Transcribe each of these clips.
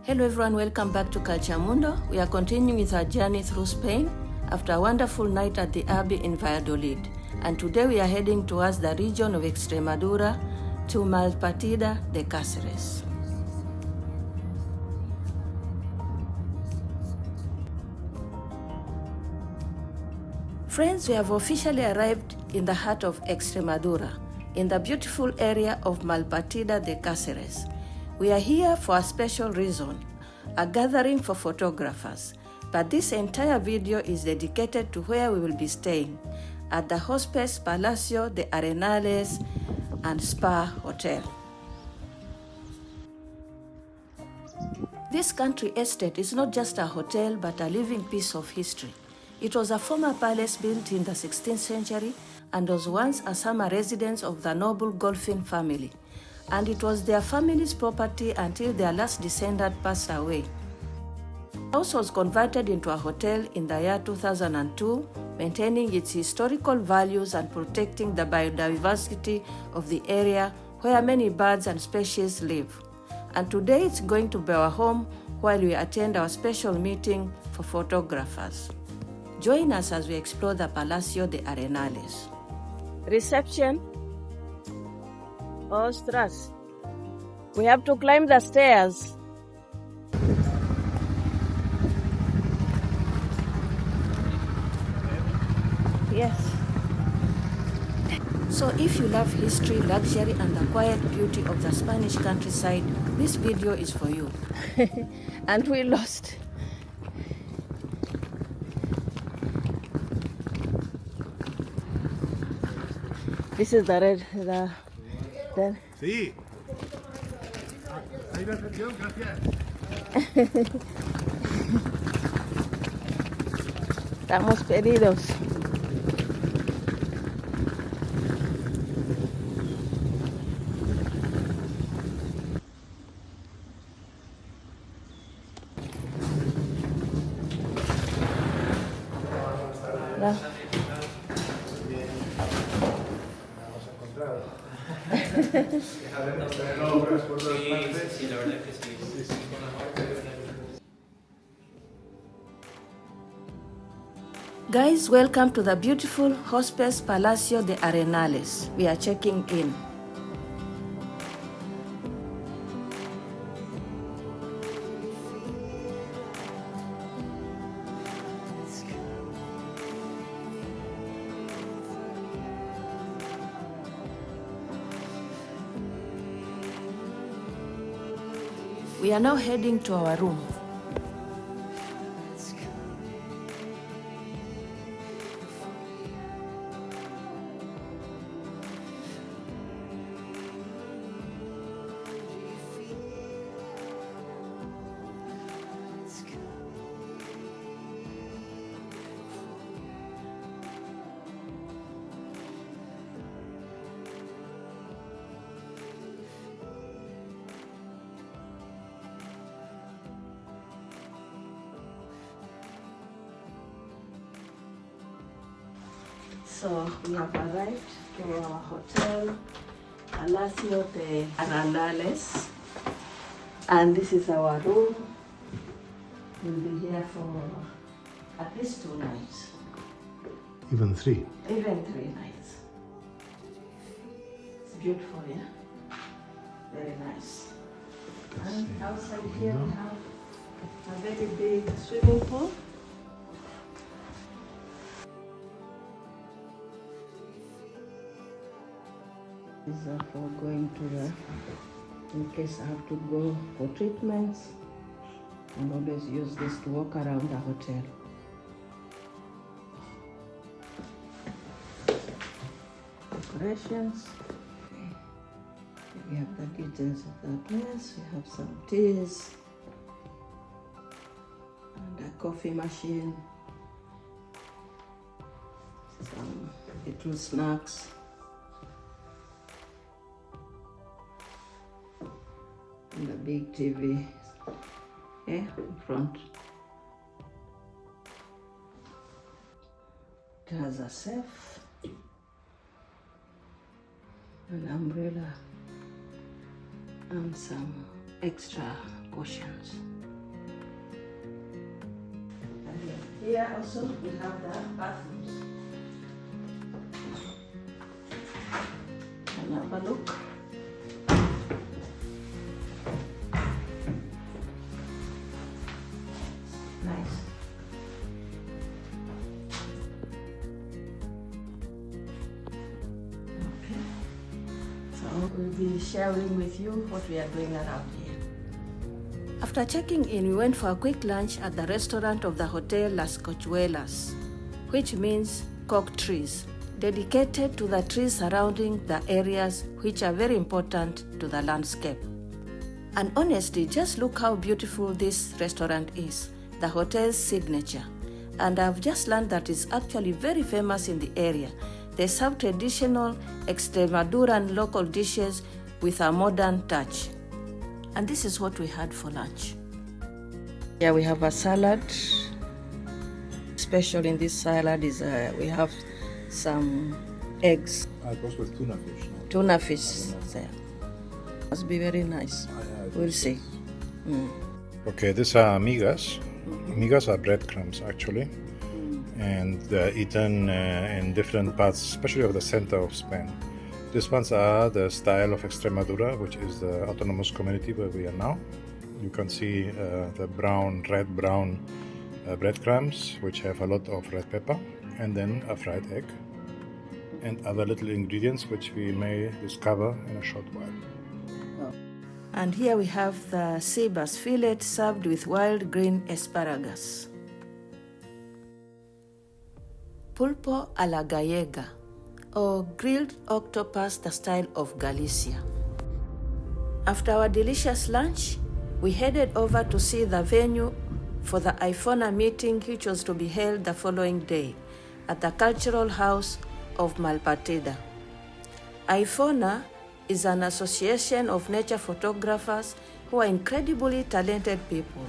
Hello everyone, welcome back to Mundo. We are continuing with our journey through Spain after a wonderful night at the Abbey in Valladolid. And today we are heading towards the region of Extremadura to Malpartida de Cáceres. Friends, we have officially arrived in the heart of Extremadura, in the beautiful area of Malpartida de Cáceres. We are here for a special reason, a gathering for photographers. But this entire video is dedicated to where we will be staying, at the Hospice Palacio de Arenales and Spa Hotel. This country estate is not just a hotel, but a living piece of history. It was a former palace built in the 16th century and was once a summer residence of the noble Golfín family. And it was their family's property until their last descendant passed away. The house was converted into a hotel in the year 2002, maintaining its historical values and protecting the biodiversity of the area where many birds and species live. And today it's going to be our home while we attend our special meeting for photographers. Join us as we explore the Palacio de Arenales. Reception. Ostras. We have to climb the stairs. Yes. So if you love history, luxury, and the quiet beauty of the Spanish countryside, this video is for you. And we lost. This is the red. Sí. Hay recepción, gracias. Estamos perdidos. Sí, la verdad que sí. Guys, welcome to the beautiful Hospice Palacio de Arenales. We are checking in. We are now heading to our room. So we have arrived to our hotel, Palacio de Arenales, and this is our room. We'll be here for at least 2 nights. Even 3. Even 3 nights. It's beautiful, yeah? Very nice. And outside here we have a very big swimming pool. These are for going to the, in case I have to go for treatments, and always use this to walk around the hotel. Decorations. We have the details of the place. We have some teas and a coffee machine, some little snacks. And a big TV in front. It has a safe, an umbrella, and some extra cushions. Here also we have the bathrooms. And have a look. Nice. Okay. So we'll be sharing with you what we are doing around here. After checking in, we went for a quick lunch at the restaurant of the Hotel Las Cochuelas, which means cork trees, dedicated to the trees surrounding the areas which are very important to the landscape. And honestly, just look how beautiful this restaurant is, the hotel's signature. And I've just learned that it's actually very famous in the area. They serve traditional Extremadura local dishes with a modern touch. And this is what we had for lunch. Here we have a salad. Special in this salad is we have some eggs. It goes with tuna fish. No? Tuna fish there. Must be very nice. We'll see. Okay, these are migas. Migas are breadcrumbs actually. And they're eaten in different parts, especially of the center of Spain. These ones are the style of Extremadura, which is the autonomous community where we are now. You can see the red-brown breadcrumbs, which have a lot of red pepper, and then a fried egg, and other little ingredients which we may discover in a short while. And here we have the sea bass fillet served with wild green asparagus. Pulpo a la gallega, or grilled octopus the style of Galicia. After our delicious lunch, we headed over to see the venue for the IFONA meeting, which was to be held the following day at the Cultural House of Malpartida. IFONA is an association of nature photographers who are incredibly talented people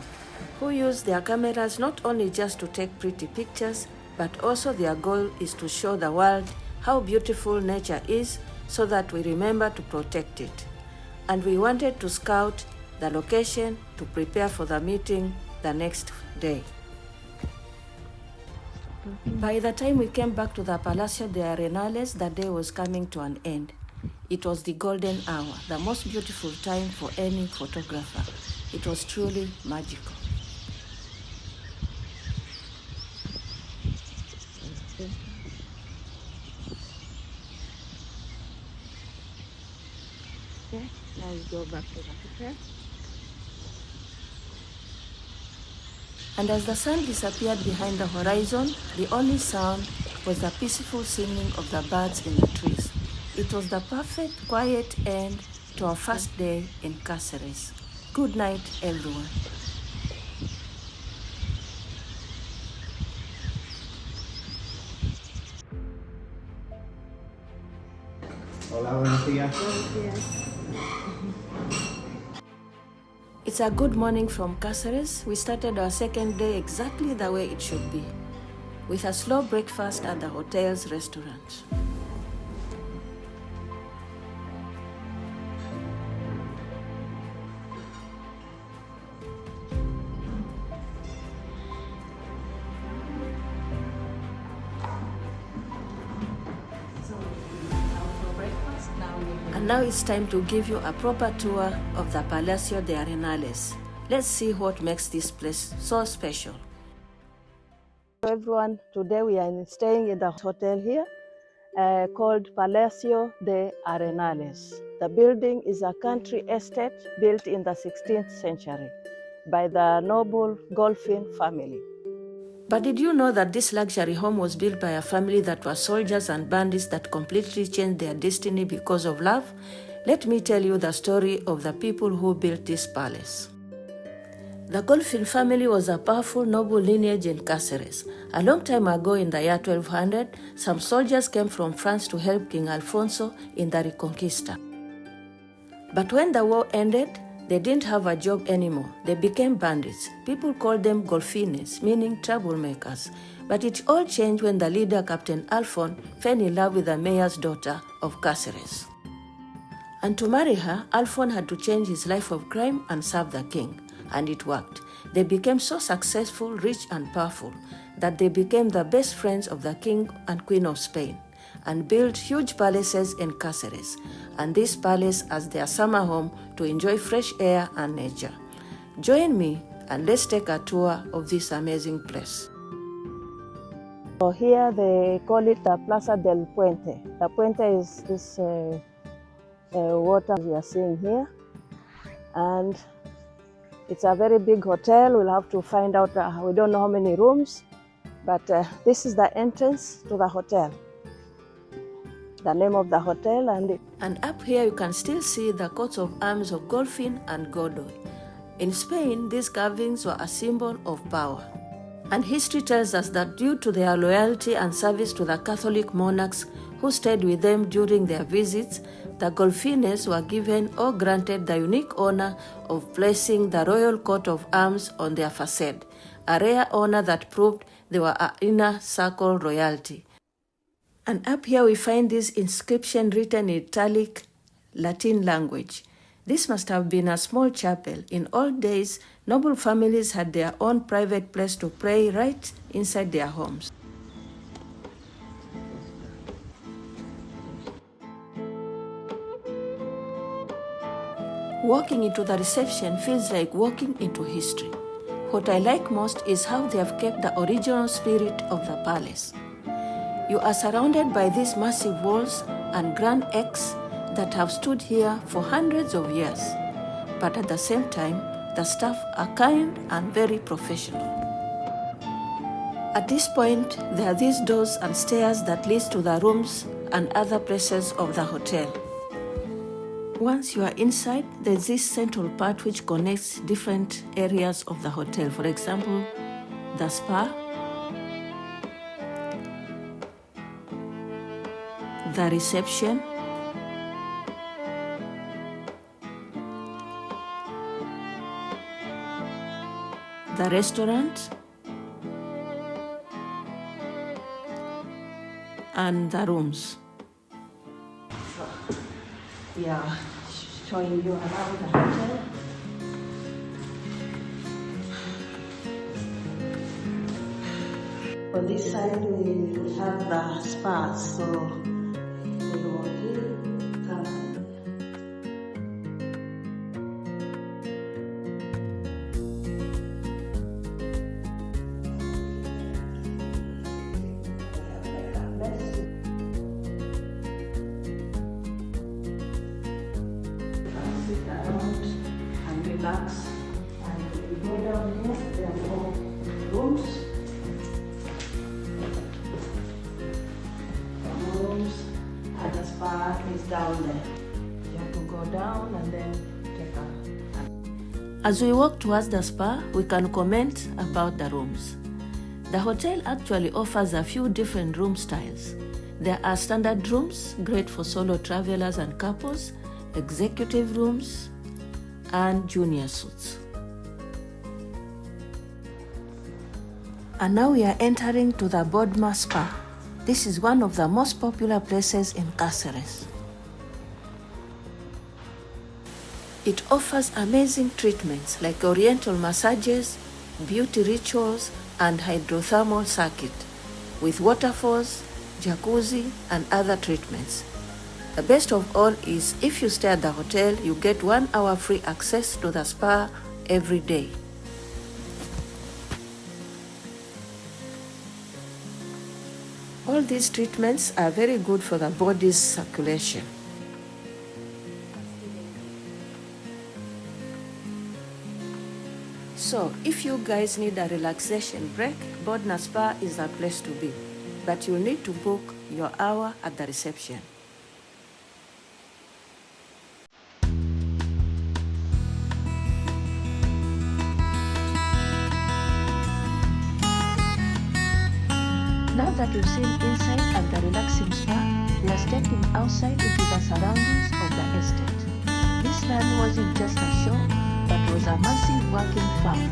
who use their cameras not only just to take pretty pictures, but also their goal is to show the world how beautiful nature is so that we remember to protect it. And we wanted to scout the location to prepare for the meeting the next day. By the time we came back to the Palacio de Arenales, the day was coming to an end. It was the golden hour, the most beautiful time for any photographer. It was truly magical. Okay, now we go back to the hotel. And as the sun disappeared behind the horizon, the only sound was the peaceful singing of the birds in the trees. It was the perfect, quiet end to our first day in Caceres. Good night, everyone. Hola, buenos días. It's a good morning from Caceres. We started our second day exactly the way it should be, with a slow breakfast at the hotel's restaurant. And now it's time to give you a proper tour of the Palacio de Arenales. Let's see what makes this place so special. Hello everyone, today we are staying in the hotel here called Palacio de Arenales. The building is a country estate built in the 16th century by the noble Golfín family. But did you know that this luxury home was built by a family that were soldiers and bandits that completely changed their destiny because of love? Let me tell you the story of the people who built this palace. The Golfín family was a powerful noble lineage in Caceres. A long time ago in the year 1200, some soldiers came from France to help King Alfonso in the Reconquista. But when the war ended, they didn't have a job anymore. They became bandits. People called them Golfines, meaning troublemakers. But it all changed when the leader, Captain Alfon, fell in love with the mayor's daughter of Caceres. And to marry her, Alfon had to change his life of crime and serve the king. And it worked. They became so successful, rich, and powerful that they became the best friends of the King and Queen of Spain and built huge palaces in Caceres, and this palace as their summer home to enjoy fresh air and nature. Join me and let's take a tour of this amazing place. So here they call it the Plaza del Puente. The Puente is this water we are seeing here, and it's a very big hotel. We'll have to find out, we don't know how many rooms, but this is the entrance to the hotel. The name of the hotel, and up here you can still see the coats of arms of Golfín and Godoy. In Spain, these carvings were a symbol of power. And history tells us that due to their loyalty and service to the Catholic monarchs who stayed with them during their visits, the Golfines were given or granted the unique honor of placing the royal coat of arms on their facade, a rare honor that proved they were an inner circle royalty. And up here we find this inscription written in Italic Latin language. This must have been a small chapel. In old days, noble families had their own private place to pray right inside their homes. Walking into the reception feels like walking into history. What I like most is how they have kept the original spirit of the palace. You are surrounded by these massive walls and grand X that have stood here for hundreds of years, but at the same time, the staff are kind and very professional. At this point, there are these doors and stairs that lead to the rooms and other places of the hotel. Once you are inside, there's this central part which connects different areas of the hotel. For example, the spa, the reception, the restaurant, and the rooms. We are showing you around the hotel. On this side we have the spas, so we go here, come. Sit around and relax, and we go down here. There are more rooms. And the spa is down there. You have to go down and then take a. As we walk towards the spa, we can comment about the rooms. The hotel actually offers a few different room styles. There are standard rooms, great for solo travelers and couples, executive rooms, and junior suites. And now we are entering to the Bodma Spa. This is one of the most popular places in Caceres. It offers amazing treatments like oriental massages, beauty rituals, and hydrothermal circuit, with waterfalls, jacuzzi, and other treatments. The best of all is if you stay at the hotel, you get 1 hour free access to the spa every day. All these treatments are very good for the body's circulation. So, if you guys need a relaxation break, Bodna Spa is the place to be. But you'll need to book your hour at the reception. Now that we've seen inside and the relaxing spa, we are stepping outside into the surroundings of the estate. This land wasn't just a show, but was a massive working farm.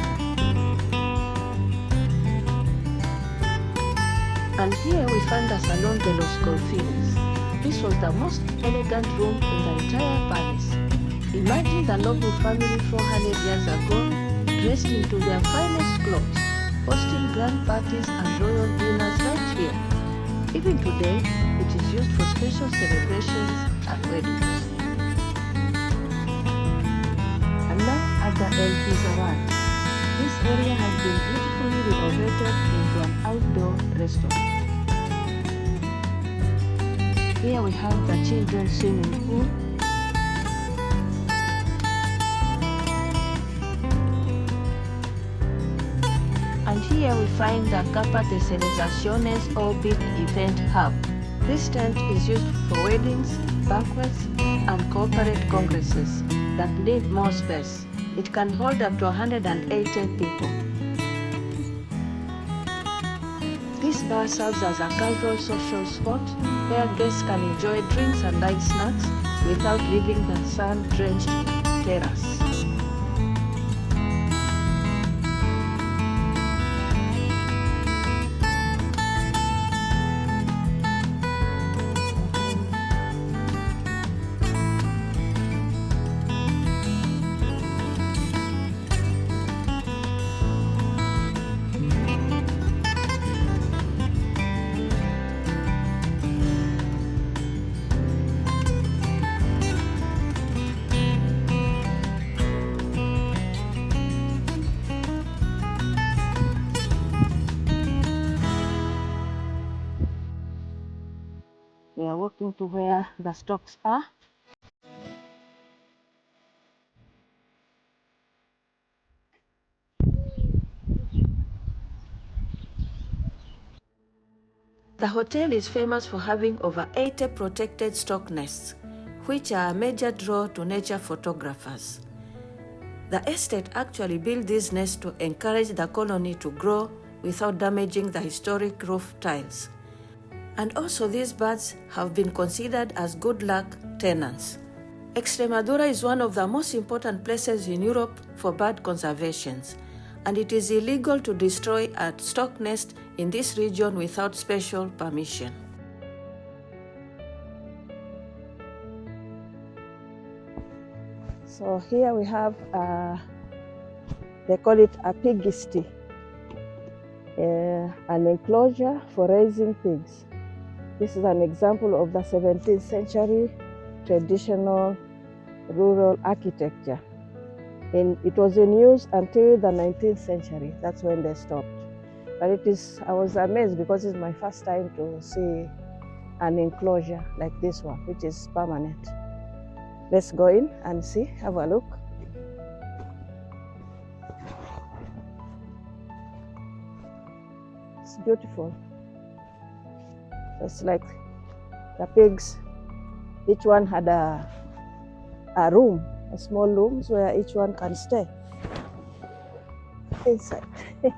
And here we find the Salon de los Golfines. This was the most elegant room in the entire palace. Imagine the noble family 400 years ago dressed into their finest clothes, hosting grand parties and royal dinners right here. Even today, it is used for special celebrations and weddings. And now at the El Pizaran, this area has been beautifully renovated into an outdoor restaurant. Here we have the children's swimming pool, and here we find the Capa de Celebraciones or Big Event Hub. This tent is used for weddings, banquets, and corporate congresses that need more space. It can hold up to 180 people. This bar serves as a casual social spot where guests can enjoy drinks and light snacks without leaving the sun-drenched terrace. We are walking to where the storks are. The hotel is famous for having over 80 protected stork nests, which are a major draw to nature photographers. The estate actually built these nests to encourage the colony to grow without damaging the historic roof tiles. And also these birds have been considered as good luck tenants. Extremadura is one of the most important places in Europe for bird conservation, and it is illegal to destroy a stork nest in this region without special permission. So here we have, they call it a pigsty, an enclosure for raising pigs. This is an example of the 17th century traditional rural architecture. And it was in use until the 19th century. That's when they stopped. But I was amazed because it's my first time to see an enclosure like this one, which is permanent. Let's go in and see, have a look. It's beautiful. It's like the pigs, each one had a room, a small rooms where each one can stay inside. It's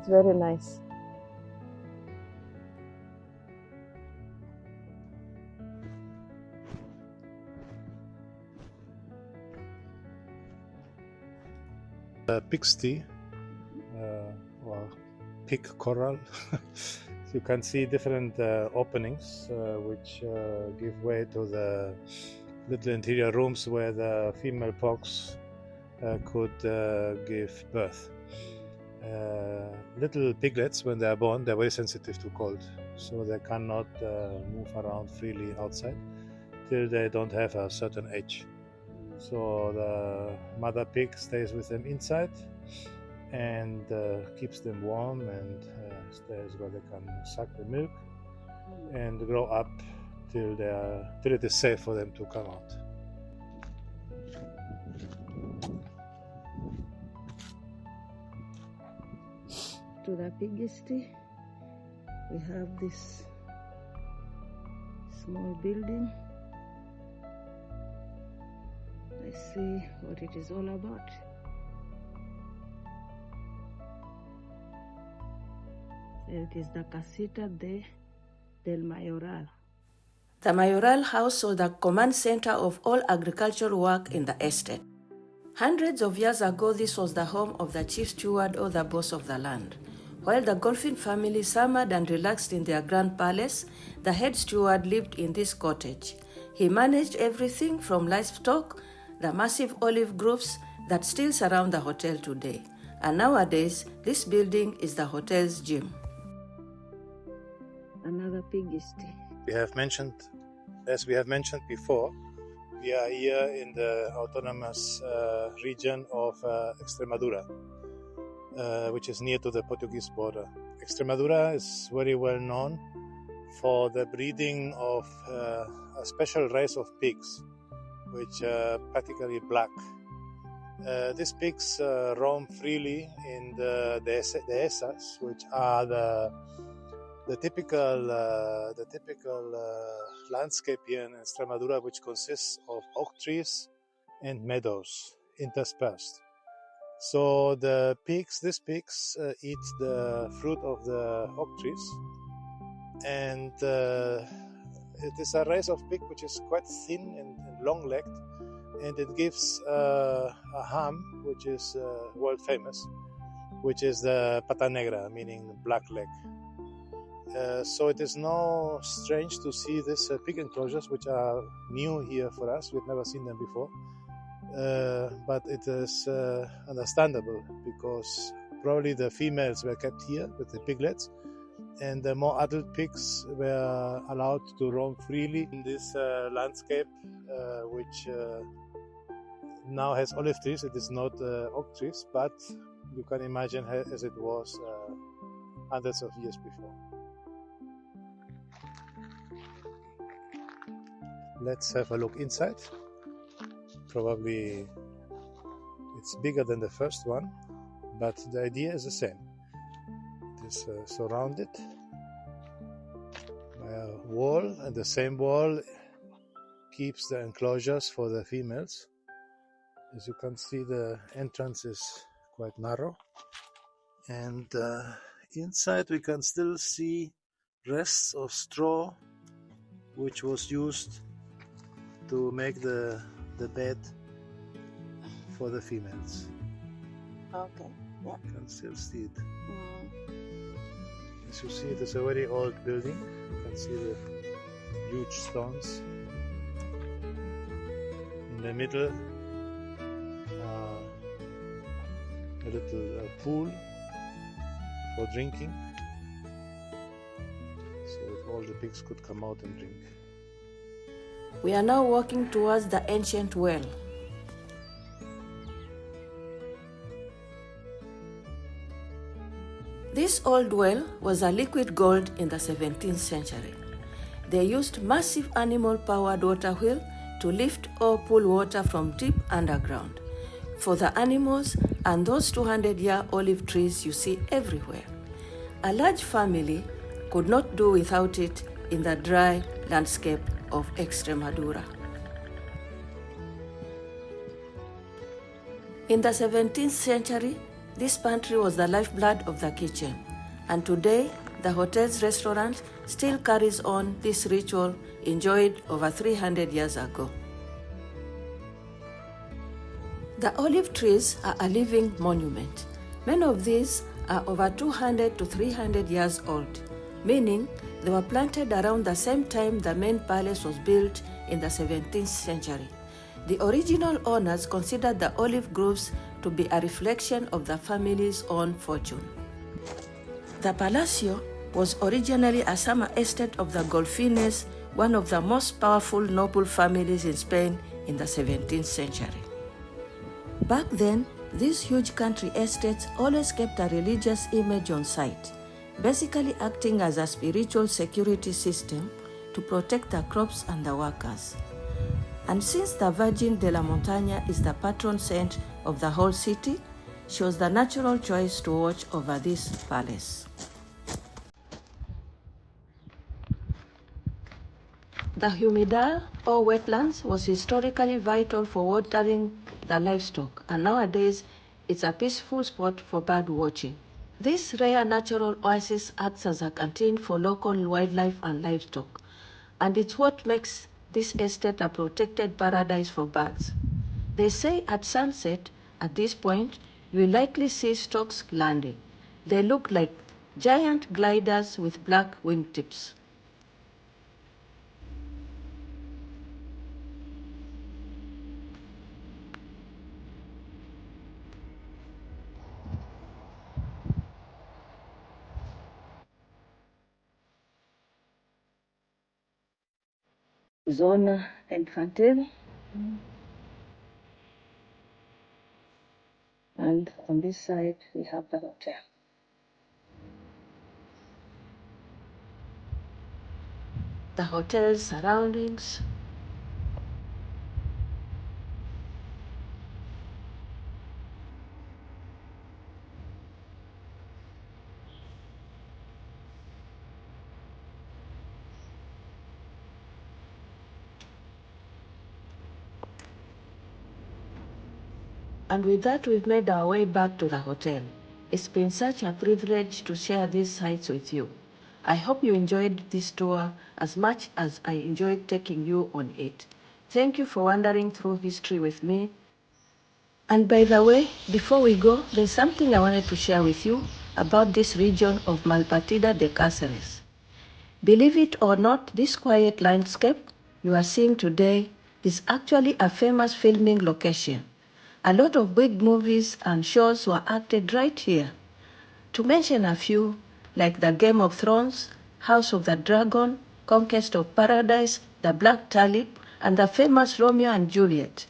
very nice. Pigsty, or pig corral. You can see different openings which give way to the little interior rooms where the female pigs could give birth. Little piglets, when they are born, they're very sensitive to cold, so they cannot move around freely outside till they don't have a certain age. So the mother pig stays with them inside and keeps them warm and stays where they can suck the milk and grow up till it is safe for them to come out. To the pigsty, we have this small building. Let's see what it is all about. It is the Casita del Mayoral. The Mayoral House was the command center of all agricultural work in the estate. Hundreds of years ago, this was the home of the chief steward or the boss of the land. While the Golfín family summered and relaxed in their grand palace, the head steward lived in this cottage. He managed everything from livestock, the massive olive groves, that still surround the hotel today. And nowadays, this building is the hotel's gym. Another pigsty. As we have mentioned before, we are here in the autonomous region of Extremadura, which is near to the Portuguese border. Extremadura is very well known for the breeding of a special race of pigs, which are practically black. These pigs roam freely in the dehesas, which are the typical landscape here in Extremadura, which consists of oak trees and meadows interspersed. So these pigs eat the fruit of the oak trees, and it is a race of pig which is quite thin and long-legged, and it gives a ham which is world famous, which is the pata negra, meaning black leg. So it is no strange to see these pig enclosures, which are new here for us. We've never seen them before, but it is understandable because probably the females were kept here with the piglets, and the more adult pigs were allowed to roam freely in this landscape, which now has olive trees. It is not oak trees, but you can imagine as it was hundreds of years before. Let's have a look inside. Probably it's bigger than the first one, but the idea is the same. It is surrounded by a wall, and the same wall keeps the enclosures for the females. As you can see, the entrance is quite narrow, and inside we can still see rests of straw which was used to make the bed for the females. Okay, yeah. You can still see it. As you see, it is a very old building. You can see the huge stones. In the middle, a little pool for drinking, so that all the pigs could come out and drink. We are now walking towards the ancient well. This old well was a liquid gold in the 17th century. They used massive animal-powered water wheel to lift or pull water from deep underground for the animals and those 200-year olive trees you see everywhere. A large family could not do without it in the dry landscape of Extremadura. In the 17th century, this pantry was the lifeblood of the kitchen, and today the hotel's restaurant still carries on this ritual enjoyed over 300 years ago. The olive trees are a living monument. Many of these are over 200 to 300 years old, meaning they were planted around the same time the main palace was built in the 17th century. The original owners considered the olive groves to be a reflection of the family's own fortune. The Palacio was originally a summer estate of the Golfines, one of the most powerful noble families in Spain in the 17th century. Back then, these huge country estates always kept a religious image on site, basically acting as a spiritual security system to protect the crops and the workers. And since the Virgin de la Montaña is the patron saint of the whole city, she was the natural choice to watch over this palace. The humidal, or wetlands, was historically vital for watering the livestock, and nowadays it's a peaceful spot for bird watching. This rare natural oasis acts as a canteen for local wildlife and livestock, and it's what makes this estate a protected paradise for birds. They say at sunset, at this point, you will likely see storks landing. They look like giant gliders with black wingtips. zona infantil. And on this side, we have the hotel. The hotel's surroundings. And with that, we've made our way back to the hotel. It's been such a privilege to share these sights with you. I hope you enjoyed this tour as much as I enjoyed taking you on it. Thank you for wandering through history with me. And by the way, before we go, there's something I wanted to share with you about this region of Malpartida de Cáceres. Believe it or not, this quiet landscape you are seeing today is actually a famous filming location. A lot of big movies and shows were acted right here. To mention a few, like the Game of Thrones, House of the Dragon, Conquest of Paradise, The Black Tulip, and the famous Romeo and Juliet.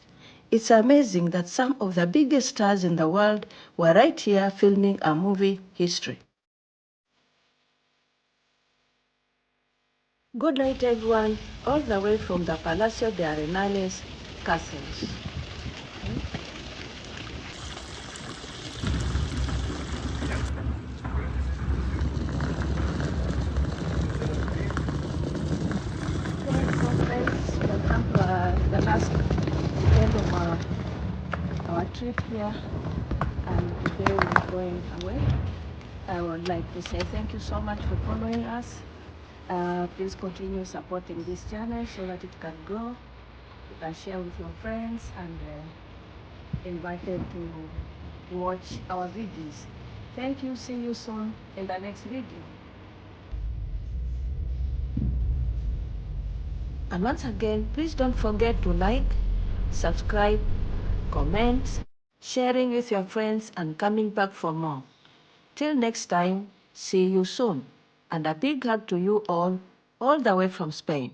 It's amazing that some of the biggest stars in the world were right here filming a movie history. Good night, everyone, all the way from the Palacio de Arenales, Caceres. Welcome to the last end of our trip here, and today we're going away. I would like to say thank you so much for following us. Please continue supporting this channel so that it can grow. You can share with your friends and invite them to watch our videos. Thank you. See you soon in the next video. And once again, please don't forget to like, subscribe, comment, sharing with your friends, and coming back for more. Till next time, see you soon. And a big hug to you all the way from Spain.